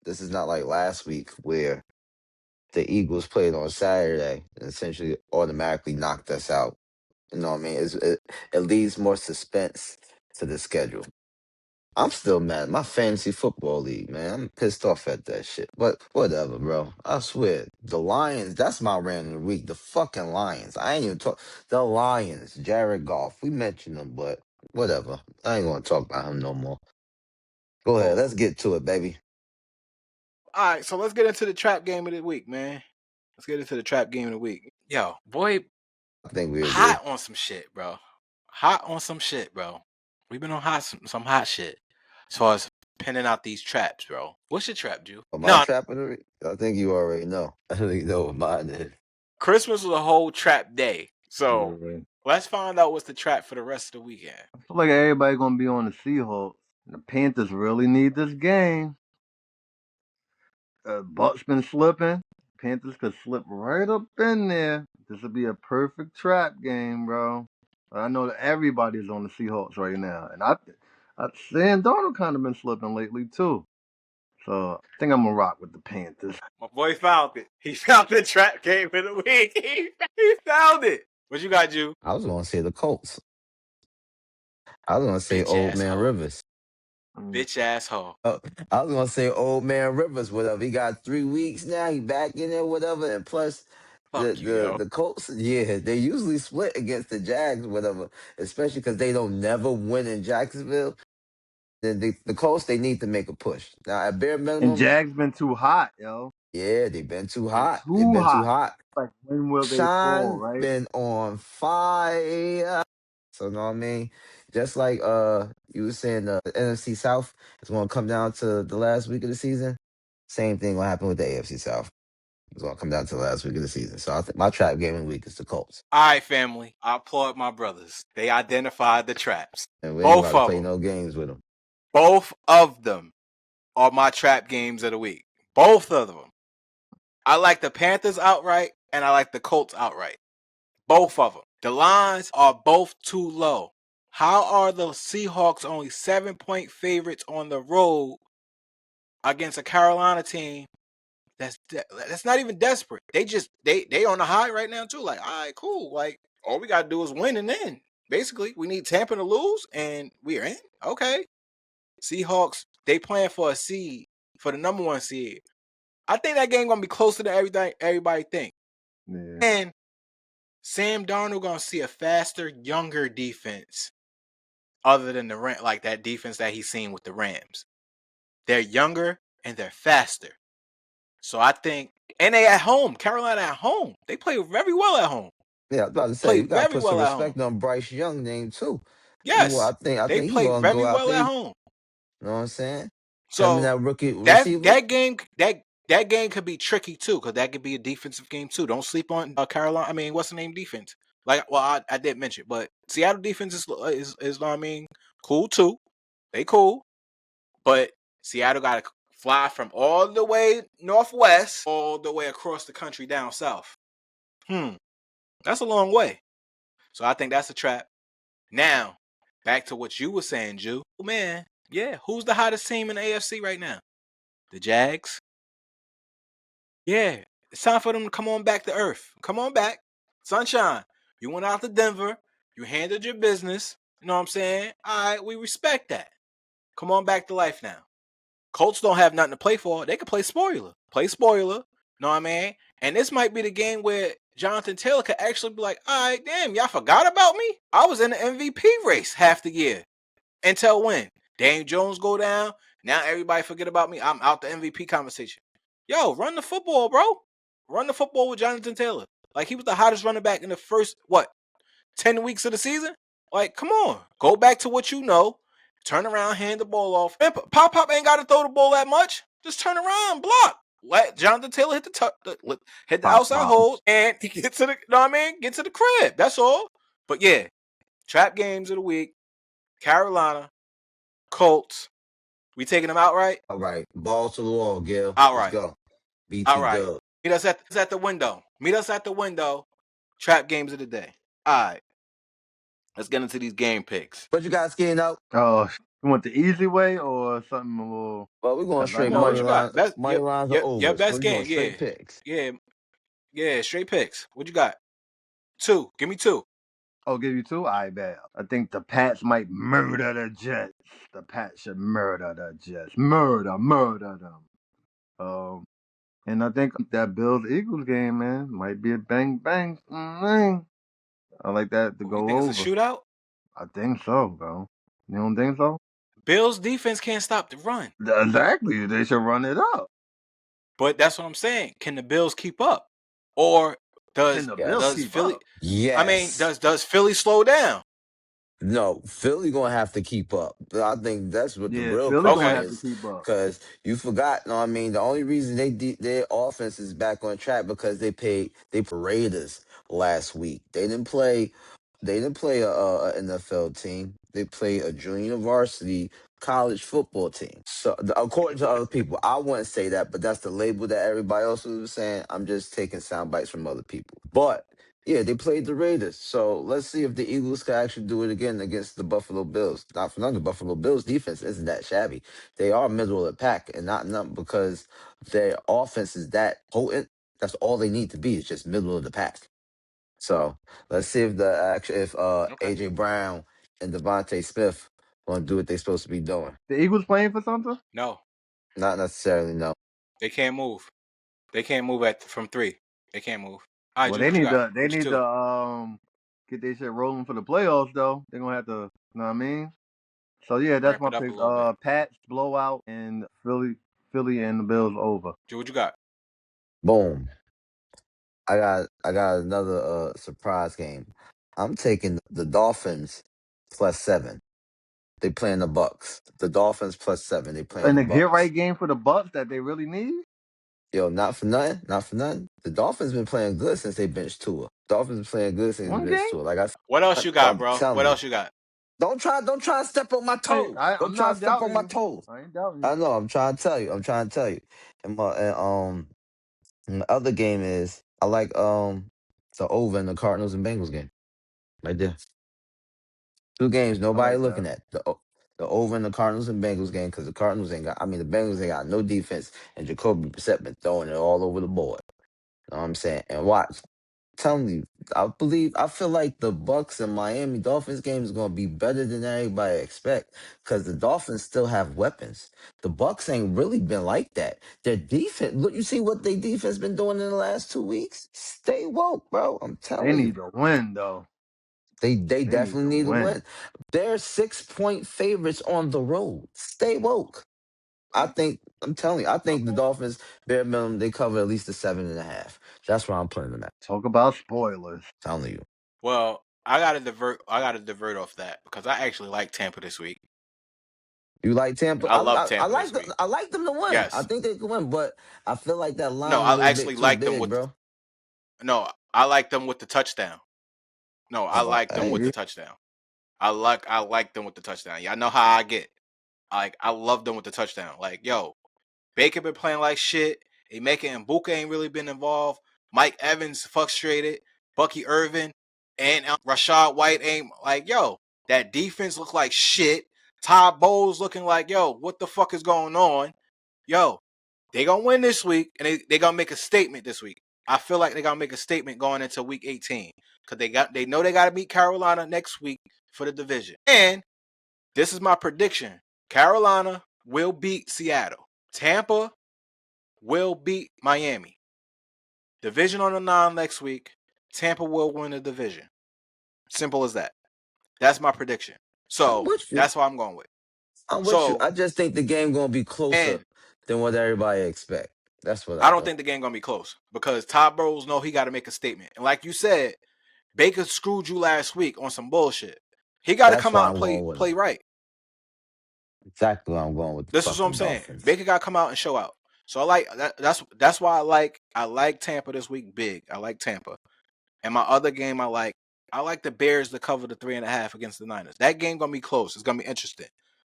Speaker 3: this is not like last week where the Eagles played on Saturday and essentially automatically knocked us out. You know what I mean? It leaves more suspense to the schedule. I'm still mad. My fantasy football league, man. I'm pissed off at that shit. But whatever, bro. I swear. The Lions, that's my random of the week. The fucking Lions. I ain't even talk. The Lions, Jared Goff. We mentioned them, but whatever. I ain't gonna talk about him no more. Go ahead.
Speaker 2: Oh,
Speaker 3: Let's get to it, baby.
Speaker 2: all right. So let's get into the trap game of the week, man. Let's get into the trap game of the week. Yo, boy,
Speaker 3: I think we agree.
Speaker 2: hot on some shit, bro. Hot on some shit, bro. We've been on some hot shit as far as pinning out these traps, bro. What's your trap, Jew?
Speaker 3: But my
Speaker 2: No,
Speaker 3: trap of the week, I think you already know. I think you know what mine is.
Speaker 2: Christmas was a whole trap day. So
Speaker 4: Right.
Speaker 2: let's find out what's the trap for the rest of the weekend.
Speaker 4: I feel like everybody gonna be on the Seahawks. The Panthers really need this game. Buck's been slipping. Panthers could slip right up in there. This would be a perfect trap game, bro. I know that everybody's on the Seahawks right now, and Sam Darnold kind of been slipping lately too. So I think I'm gonna rock with the Panthers.
Speaker 2: My boy found it. He found the trap game of the week. He found it. What you got, Jew?
Speaker 3: I was gonna say the Colts. I was gonna say
Speaker 2: Bitch
Speaker 3: Old Man
Speaker 2: asshole.
Speaker 3: Rivers.
Speaker 2: Bitch asshole.
Speaker 3: I was gonna say Old Man Rivers, whatever. He got 3 weeks now. He back in there, whatever. And plus,
Speaker 2: Fuck you, yo.
Speaker 3: the Colts, yeah, they usually split against the Jags, whatever. Especially because they don't never win in Jacksonville. Then the Colts, they need to make a push now. At bare
Speaker 4: And
Speaker 3: minimum,
Speaker 4: Jags been too hot, yo.
Speaker 3: yeah, they've been too
Speaker 4: Been
Speaker 3: hot. They've
Speaker 4: too
Speaker 3: been too
Speaker 4: hot.
Speaker 3: hot.
Speaker 4: Like when will they fall,
Speaker 3: Sean
Speaker 4: right?
Speaker 3: been on fire. So know what I mean? Just like you were saying the NFC South is gonna come down to the last week of the season. Same thing will happen with the AFC South. It's gonna come down to the last week of the season. So I think my trap game of the week is the Colts.
Speaker 2: All right, family. I applaud my brothers. They identified the traps.
Speaker 3: And we ain't about
Speaker 2: Both
Speaker 3: to
Speaker 2: of
Speaker 3: play
Speaker 2: them.
Speaker 3: no games with them.
Speaker 2: Both of them are my trap games of the week. Both of them. I like the Panthers outright, and I like the Colts outright. Both of them. The lines are both too low. How are the Seahawks only 7-point favorites on the road against a Carolina team that's not even desperate? They on the high right now too. Like, all right, cool. Like, all we gotta do is win and then basically we need Tampa to lose and we're in. Okay. Seahawks, they playing for a seed, for the number 1 seed. I think that game gonna be closer than everybody think.
Speaker 4: Yeah.
Speaker 2: And Sam Darnold gonna see a faster, younger defense other than like that defense that he's seen with the Rams. They're younger and they're faster. So I think, and they at home. Carolina at home. They play very well at home.
Speaker 3: Yeah, I was about to say
Speaker 2: Play
Speaker 3: you gotta
Speaker 2: very
Speaker 3: put some
Speaker 2: well at home.
Speaker 3: respect on Bryce Young name too.
Speaker 2: Yes,
Speaker 3: I
Speaker 2: they
Speaker 3: think he
Speaker 2: play
Speaker 3: gonna
Speaker 2: very
Speaker 3: go out
Speaker 2: well
Speaker 3: there.
Speaker 2: at
Speaker 3: You
Speaker 2: home.
Speaker 3: know what I'm saying? Him and
Speaker 2: So
Speaker 3: that rookie
Speaker 2: that
Speaker 3: receiver.
Speaker 2: that game that game could be tricky too, because that could be a defensive game too. Don't sleep on Carolina. I mean, what's the name defense? Like, well, I did mention, but Seattle defense is I mean, cool too. They cool, but Seattle got to fly from all the way northwest, all the way across the country down south. That's a long way. So I think that's a trap. Now, back to what you were saying, Jew. Man, yeah, who's the hottest team in the AFC right now? The Jags. Yeah, it's time for them to come on back to earth. Come on back. Sunshine, you went out to Denver. You handled your business. You know what I'm saying? All right, we respect that. Come on back to life now. Colts don't have nothing to play for. They can play spoiler. Play spoiler. Know what I mean? And this might be the game where Jonathan Taylor could actually be like, all right, damn, y'all forgot about me? I was in the MVP race half the year. Until when? Daniel Jones go down. Now everybody forget about me. I'm out the MVP conversation. Yo, run the football, bro. Run the football with Jonathan Taylor. Like, he was the hottest running back in the first, 10 weeks of the season? Like, come on. Go back to what you know. Turn around, hand the ball off. Man, Pop ain't got to throw the ball that much. Just turn around, block. Let Jonathan Taylor hit the
Speaker 4: Pop
Speaker 2: outside
Speaker 4: pop.
Speaker 2: hole and he get to the, you know what I mean? Get to the crib. That's all. But yeah, trap games of the week. Carolina, Colts. We taking them outright?
Speaker 3: All right, balls to the wall, Gil. Let's
Speaker 2: Outright.
Speaker 3: go. BT
Speaker 2: Outright.
Speaker 3: Dub.
Speaker 2: Meet us at the window. Meet us at the window. Trap games of the day. All right. Let's get into these game picks.
Speaker 3: What you got skiing out?
Speaker 4: Oh, you want the easy way or something a little?
Speaker 3: Well, we're going
Speaker 4: Because I
Speaker 3: straight
Speaker 2: Come on,
Speaker 4: know
Speaker 2: what
Speaker 3: money
Speaker 2: you
Speaker 4: it.
Speaker 2: got?
Speaker 3: lines,
Speaker 2: Best
Speaker 3: money lines or
Speaker 2: your
Speaker 3: overs. So
Speaker 2: best
Speaker 3: we're going
Speaker 2: game.
Speaker 3: straight
Speaker 2: Yeah.
Speaker 3: picks.
Speaker 2: Yeah, straight picks. What you got? 2. Give me 2.
Speaker 4: I'll give you two. I bet. I think the Pats might murder the Jets. The Pats should murder the Jets. Murder them. And I think that Bills Eagles game, man, might be a bang bang. I like that to
Speaker 2: Ooh, you
Speaker 4: go
Speaker 2: think it's a
Speaker 4: over.
Speaker 2: shootout?
Speaker 4: I think so, bro. You don't think so?
Speaker 2: Bills defense can't stop the run.
Speaker 4: Exactly. They should run it up.
Speaker 2: But that's what I'm saying. Can the Bills keep up? Or
Speaker 4: Can
Speaker 2: does
Speaker 4: the Bills
Speaker 2: does
Speaker 3: Yes.
Speaker 4: keep
Speaker 2: Philly
Speaker 4: up?
Speaker 2: I mean,
Speaker 3: Yes.
Speaker 2: does Philly slow down?
Speaker 3: No, Philly gonna have to keep up. I think that's what the
Speaker 4: Yeah,
Speaker 3: real
Speaker 4: Philly
Speaker 3: question
Speaker 4: gonna
Speaker 2: Okay.
Speaker 4: have to
Speaker 3: is.
Speaker 4: keep up.
Speaker 3: Because you forgot, no, I mean, the only reason their offense is back on track because they played Raiders last week. They didn't play a NFL team. They played a junior varsity college football team. So according to other people, I wouldn't say that, but that's the label that everybody else was saying. I'm just taking sound bites from other people. But yeah, they played the Raiders. So let's see if the Eagles can actually do it again against the Buffalo Bills. Not for nothing, the Buffalo Bills defense isn't that shabby. They are middle of the pack, and not nothing because their offense is that potent. That's all they need to be. Is just middle of the pack. So let's see if if
Speaker 2: Okay.
Speaker 3: AJ Brown and Devontae Smith gonna do what they're supposed to be doing.
Speaker 4: The Eagles playing for something?
Speaker 2: No.
Speaker 3: Not necessarily, no.
Speaker 2: They can't move. They can't move from 3. They can't move. All right,
Speaker 4: Well,
Speaker 2: Drew, what you got?
Speaker 4: they
Speaker 2: What you
Speaker 4: need
Speaker 2: 2?
Speaker 4: to get their shit rolling for the playoffs though. They're gonna have to, you know what I mean? So yeah, that's
Speaker 2: Ramp
Speaker 4: my
Speaker 2: it up a
Speaker 4: pick.
Speaker 2: little bit.
Speaker 4: Pats blowout and Philly and the Bills over.
Speaker 2: Drew, what you got?
Speaker 3: Boom. I got another surprise game. I'm taking the Dolphins +7. They playing the Bucks. The Dolphins +7. They playing
Speaker 4: And
Speaker 3: the
Speaker 4: the get
Speaker 3: Bucks.
Speaker 4: right game for the Bucks that they really need.
Speaker 3: Yo, not for nothing. Not for nothing. The Dolphins been playing good since they benched Tua. Dolphins been playing good since they
Speaker 4: One
Speaker 3: benched
Speaker 4: game?
Speaker 3: Tua. Like I
Speaker 2: What else you got,
Speaker 3: I'm
Speaker 2: bro? What
Speaker 3: telling you.
Speaker 2: else you got?
Speaker 3: Don't try to step on my toes.
Speaker 4: I'm
Speaker 3: Don't try to
Speaker 4: not
Speaker 3: step on
Speaker 4: doubting
Speaker 3: my
Speaker 4: you.
Speaker 3: toes.
Speaker 4: I ain't doubting you.
Speaker 3: I know. I'm trying to tell you. I'm trying to tell you. And the other game is I like the over in the Cardinals and Bengals game right there. 2 games nobody
Speaker 4: like
Speaker 3: looking
Speaker 4: that.
Speaker 3: at. The over in the Cardinals and Bengals game because the Cardinals ain't got. I mean, the Bengals ain't got no defense, and Jacoby Brissett been throwing it all over the board. You know what I'm saying? And watch, telling you, I feel like the Bucks and Miami Dolphins game is gonna be better than everybody expect because the Dolphins still have weapons. The Bucks ain't really been like that. Their defense, look, you see what their defense been doing in the last 2 weeks? Stay woke, bro. I'm
Speaker 4: They
Speaker 3: telling you.
Speaker 4: need to win though.
Speaker 3: They
Speaker 4: They need
Speaker 3: definitely
Speaker 4: to
Speaker 3: need to
Speaker 4: win.
Speaker 3: win. They're 6-point favorites on the road. Stay woke. I'm telling you, I think the Dolphins, bare minimum, they cover at least the 7.5. That's where I'm putting them at.
Speaker 4: Talk about spoilers.
Speaker 3: Telling you.
Speaker 2: Well, I gotta divert off that because I actually like Tampa this week.
Speaker 3: You like Tampa?
Speaker 2: I love Tampa this week.
Speaker 3: I like them to win. I
Speaker 2: Yes.
Speaker 3: think they can win, but I feel like that line
Speaker 2: No,
Speaker 3: a little
Speaker 2: I
Speaker 3: bit
Speaker 2: actually
Speaker 3: too
Speaker 2: like them
Speaker 3: big,
Speaker 2: with
Speaker 3: bro.
Speaker 2: I like them with the touchdown. No, I
Speaker 3: Oh,
Speaker 2: like them with the
Speaker 3: hey,
Speaker 2: touchdown. I like them with the touchdown. Y'all know how I get. Like I love them with the touchdown. Like, yo, Baker been playing like shit. Emeka and Buka ain't really been involved. Mike Evans frustrated. Bucky Irvin and Rashad White ain't like, yo, that defense look like shit. Todd Bowles looking like, yo, what the fuck is going on? Yo, they gonna win this week and they gonna make a statement this week. I feel like they gonna make a statement going into week 18. Cause they know they gotta beat Carolina next week for the division. And this is my prediction. Carolina will beat Seattle. Tampa will beat Miami. Division on the 9 next week. Tampa will win the division. Simple as that. That's my prediction.
Speaker 3: I'm
Speaker 2: So
Speaker 3: with you.
Speaker 2: that's what I'm going with.
Speaker 3: I'm with you.
Speaker 2: So,
Speaker 3: I just think the game gonna be closer
Speaker 2: and
Speaker 3: than what everybody expect. That's what
Speaker 2: I
Speaker 3: I
Speaker 2: don't
Speaker 3: think.
Speaker 2: think the game gonna be close because Todd Bowles know he got to make a statement. And like you said, Baker screwed you last week on some bullshit. He got to
Speaker 3: That's
Speaker 2: come
Speaker 3: why
Speaker 2: out and
Speaker 3: I'm going with them.
Speaker 2: play right.
Speaker 3: Exactly why I'm going with the
Speaker 2: This is what I'm
Speaker 3: fucking
Speaker 2: saying.
Speaker 3: Dolphins.
Speaker 2: Baker got to come out and show out. So I like that. That's why I like Tampa this week big. I like Tampa. And my other game I like the Bears to cover the 3.5 against the Niners. That game gonna be close. It's gonna be interesting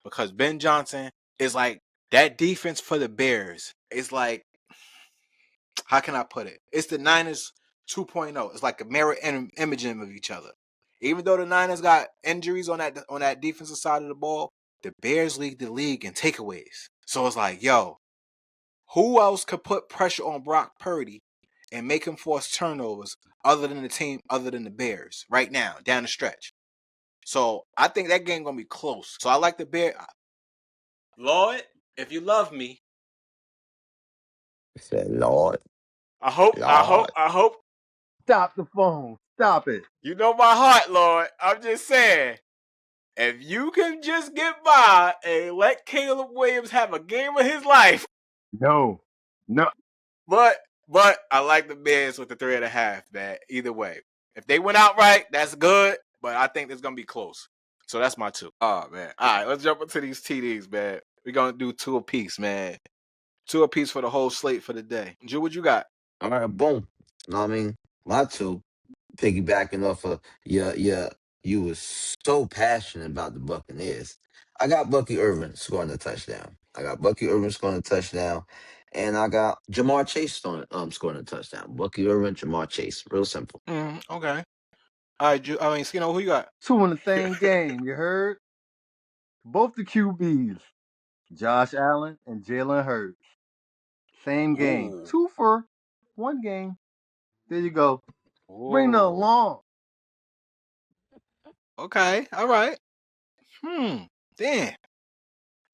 Speaker 2: because Ben Johnson is like that defense for the Bears. It's like, how can I put it? It's the Niners 2.0. It's like a mirror imaging of each other. Even though the Niners got injuries on that defensive side of the ball, the Bears lead the league in takeaways. So it's like, yo, who else could put pressure on Brock Purdy and make him force turnovers other than the Bears right now down the stretch? So I think that game gonna be close. So I like the Bears. Lord, if you love me,
Speaker 3: I said, Lord,
Speaker 2: I hope, I hope,
Speaker 3: Lord.
Speaker 2: I hope
Speaker 4: Stop the phone. Stop it.
Speaker 2: you know my heart, Lord. I'm just saying, if you can just get by and let Caleb Williams have a game of his life,
Speaker 4: No. No.
Speaker 2: but I like the Bears with the 3.5, man. Either way, if they went out right, that's good. But I think it's gonna be close. So that's my 2. Oh man. All right, let's jump into these TDs, man. We're gonna do 2 apiece, man. 2 apiece for the whole slate for the day. Drew, what you got?
Speaker 3: All right, boom. Know what I mean? My 2, piggybacking off of you was so passionate about the Buccaneers. I got Bucky Irvin scoring a touchdown. And I got Jamar Chase scoring a touchdown. Bucky Irvin, Jamar Chase. Real simple.
Speaker 2: Okay. All right, Drew. I mean, Skino, who you got?
Speaker 4: 2 in the same game. You heard? Both the QBs. Josh Allen and Jalen Hurts. Same game.
Speaker 2: Ooh.
Speaker 4: 2 for 1 game. There you go. Bring the
Speaker 2: Ooh.
Speaker 4: along.
Speaker 2: Okay. All right. Damn.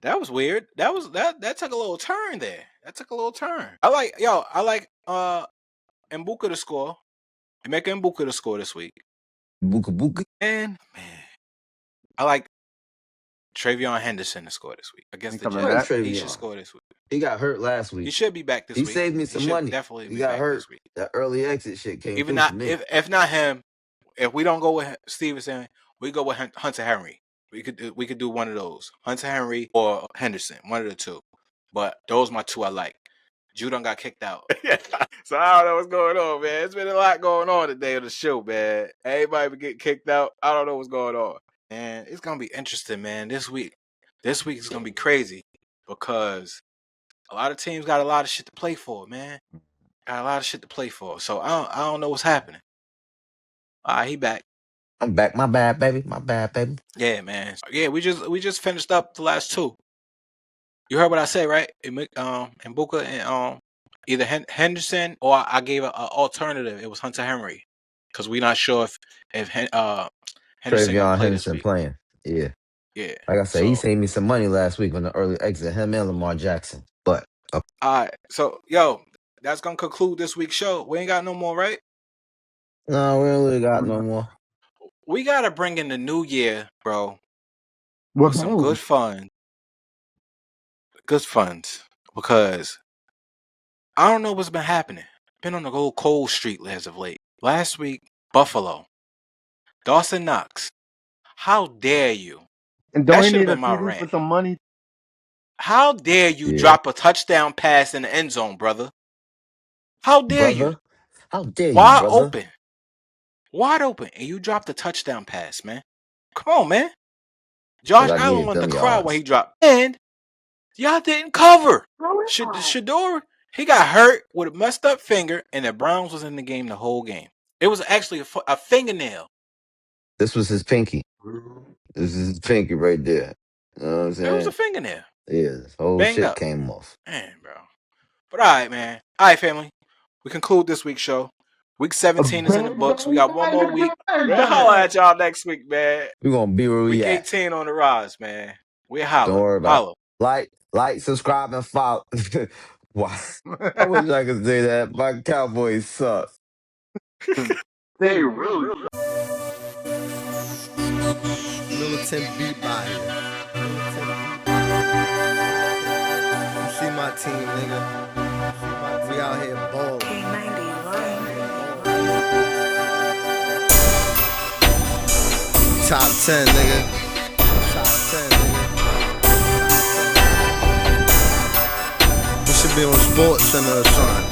Speaker 2: That was weird. That took a little turn there. That took a little turn. I like Mbuka to score. Emeka Mbuka to score this week.
Speaker 3: Buka Buka.
Speaker 2: And man, I like Travion Henderson to score this week against the
Speaker 4: coming
Speaker 3: I like
Speaker 2: Jets.
Speaker 4: back.
Speaker 2: He should
Speaker 3: Travion.
Speaker 2: score this week.
Speaker 3: He got hurt last
Speaker 2: He
Speaker 3: week.
Speaker 2: should be back this
Speaker 3: He
Speaker 2: week.
Speaker 3: saved me
Speaker 2: He
Speaker 3: some
Speaker 2: should
Speaker 3: money.
Speaker 2: definitely
Speaker 3: He
Speaker 2: be
Speaker 3: got
Speaker 2: back
Speaker 3: hurt.
Speaker 2: this week.
Speaker 3: That early exit shit came
Speaker 2: Even
Speaker 3: through for
Speaker 2: not
Speaker 3: me.
Speaker 2: if not him, if we don't go with Stevenson, we go with Hunter Henry. We could do one of those, Hunter Henry or Henderson, one of the 2. But those my 2 I like. Judon got kicked out. So I don't know what's going on, man. It's been a lot going on today on the show, man. Everybody been getting kicked out. I don't know what's going on. And it's gonna be interesting, man. This week is gonna be crazy because a lot of teams got a lot of shit to play for, man. Got a lot of shit to play for. So I don't know what's happening. All right, he back.
Speaker 3: I'm back. My bad, baby. My bad, baby.
Speaker 2: Yeah, man. Yeah, we just finished up the last two. You heard what I said, right? And Buka and either Henderson or I gave a alternative. It was Hunter Henry because we're not sure if Henderson gonna
Speaker 3: Travion
Speaker 2: play this
Speaker 3: Henderson
Speaker 2: week.
Speaker 3: playing. Yeah.
Speaker 2: Yeah.
Speaker 3: Like I said, he
Speaker 2: So
Speaker 3: saved me some money last week on the early exit. Him and Lamar Jackson. But
Speaker 2: all right. So yo, that's gonna conclude this week's show. We ain't got no more, right?
Speaker 3: no, we don't really got no more.
Speaker 2: We gotta bring in the new year, bro,
Speaker 4: What
Speaker 2: with some
Speaker 4: bang?
Speaker 2: good funds, because I don't know what's been happening. Been on the old cold streak as of late. Last week, Buffalo, Dawson Knox. How dare you?
Speaker 4: And
Speaker 2: That
Speaker 4: don't he
Speaker 2: should have
Speaker 4: need a
Speaker 2: been my
Speaker 4: TD
Speaker 2: rant.
Speaker 4: for some money?
Speaker 2: How dare you
Speaker 3: Yeah.
Speaker 2: drop a touchdown pass in the end zone, brother? How dare you?
Speaker 3: Brother. How dare you,
Speaker 2: Wide
Speaker 3: brother?
Speaker 2: open. Wide open. And you dropped a touchdown pass, man. Come on, man.
Speaker 3: Because
Speaker 2: Josh
Speaker 3: I
Speaker 2: Allen
Speaker 3: needed
Speaker 2: wanted to
Speaker 3: them
Speaker 2: cry when he
Speaker 3: yards.
Speaker 2: dropped. And y'all didn't cover. Shador, he got hurt with a messed up finger, and the Browns was in the game the whole game. It was actually a fingernail.
Speaker 3: This was his pinky. This is his pinky right there. You know what I'm
Speaker 2: It was a
Speaker 3: saying?
Speaker 2: fingernail.
Speaker 3: Yeah, this whole
Speaker 2: Banged
Speaker 3: shit
Speaker 2: up.
Speaker 3: came off.
Speaker 2: Man, bro. But all right, man. All right, family. We conclude this week's show. Week 17 is in the books. We got one more week. We'll holler at y'all next week, man.
Speaker 3: We're gonna be where we
Speaker 2: Week
Speaker 3: at.
Speaker 2: 18 on the rise, man. We'll
Speaker 3: Don't
Speaker 2: holler.
Speaker 3: worry about it.
Speaker 2: Holler.
Speaker 3: Like, subscribe, and follow. Why? I wish I could say that. My Cowboys suck.
Speaker 4: They really.
Speaker 1: Militant beat by here. You see my team, nigga. We out here balling. Top 10, nigga. Top 10, nigga. We should be on Sports Center or something.